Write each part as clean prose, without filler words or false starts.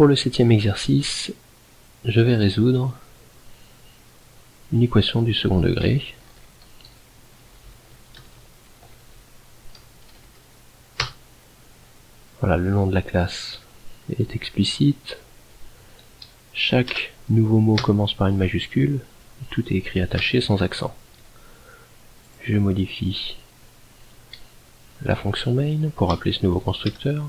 Pour le 7e exercice, je vais résoudre une équation du second degré. Voilà, le nom de la classe est explicite. Chaque nouveau mot commence par une majuscule. Tout est écrit attaché sans accent. Je modifie la fonction main pour appeler ce nouveau constructeur.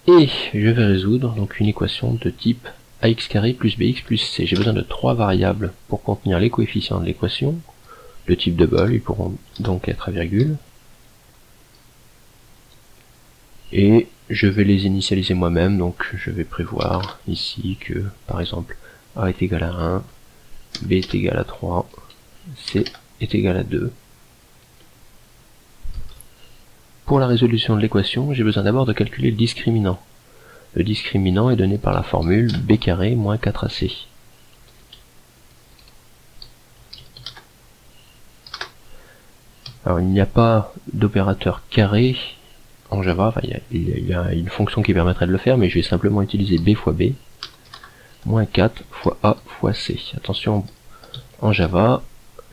Et je vais résoudre donc une équation de type ax carré plus bx plus c. J'ai besoin de 3 variables pour contenir les coefficients de l'équation. Le type double, ils pourront donc être à virgule. Et je vais les initialiser moi-même, donc je vais prévoir ici que, par exemple, a est égal à 1, b est égal à 3, c est égal à 2. Pour la résolution de l'équation, j'ai besoin d'abord de calculer le discriminant. Le discriminant est donné par la formule b carré moins 4ac. Alors il n'y a pas d'opérateur carré en Java, enfin, il y a une fonction qui permettrait de le faire, mais je vais simplement utiliser b fois b, moins 4 fois a fois c. Attention, en Java,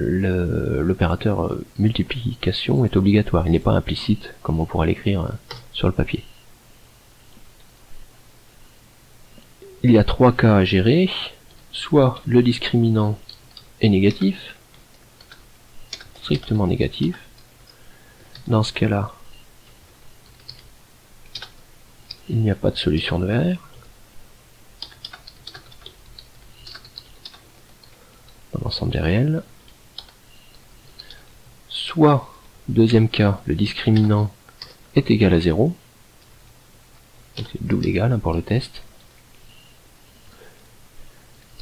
l'opérateur multiplication est obligatoire, il n'est pas implicite, comme on pourrait l'écrire sur le papier. Il y a 3 cas à gérer, soit le discriminant est négatif, strictement négatif. Dans ce cas-là, il n'y a pas de solution de R. Dans l'ensemble des réels. Soit, deuxième cas, le discriminant est égal à 0. Donc c'est double égal pour le test.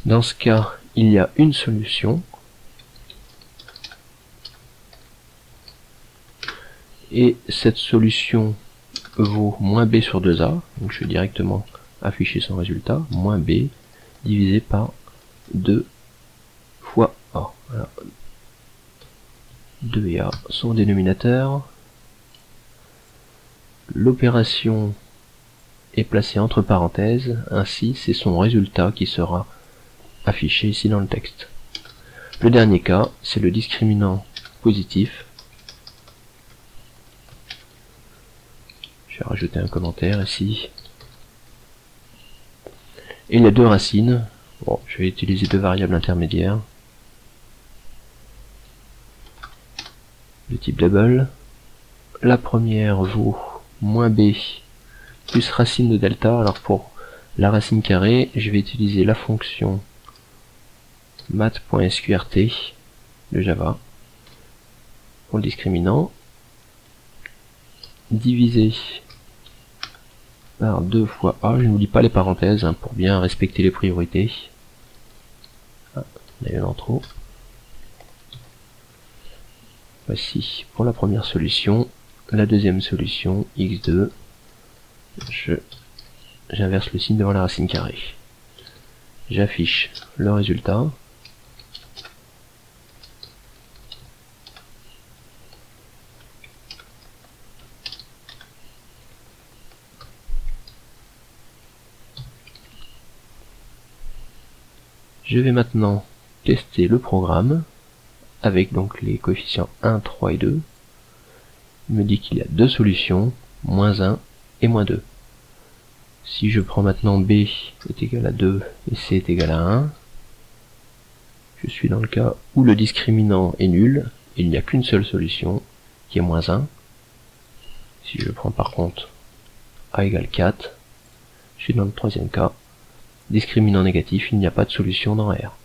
Dans ce cas, il y a une solution. Et cette solution vaut moins b sur 2a, donc je vais directement afficher son résultat, moins b divisé par 2 fois a. Alors, 2 et a sont au dénominateur. L'opération est placée entre parenthèses, ainsi c'est son résultat qui sera affiché ici dans le texte. Le dernier cas, c'est le discriminant positif. Je vais rajouter un commentaire ici. Et il y a 2 racines. Bon, je vais utiliser 2 variables intermédiaires. De type double. La première vaut moins b plus racine de delta. Alors pour la racine carrée, je vais utiliser la fonction math.sqrt de Java pour le discriminant, divisé par 2 fois a. Je n'oublie pas les parenthèses pour bien respecter les priorités. Ah, il y a eu un en trop. Voici pour la première solution. La deuxième solution, x2, j'inverse le signe devant la racine carrée. J'affiche le résultat. Je vais maintenant tester le programme avec donc les coefficients 1, 3 et 2. Il me dit qu'il y a 2 solutions, moins 1 et moins 2. Si je prends maintenant b est égal à 2 et c est égal à 1, je suis dans le cas où le discriminant est nul, et il n'y a qu'une seule solution, qui est moins 1. Si je prends par contre a égale 4, je suis dans le troisième cas, discriminant négatif, il n'y a pas de solution dans R.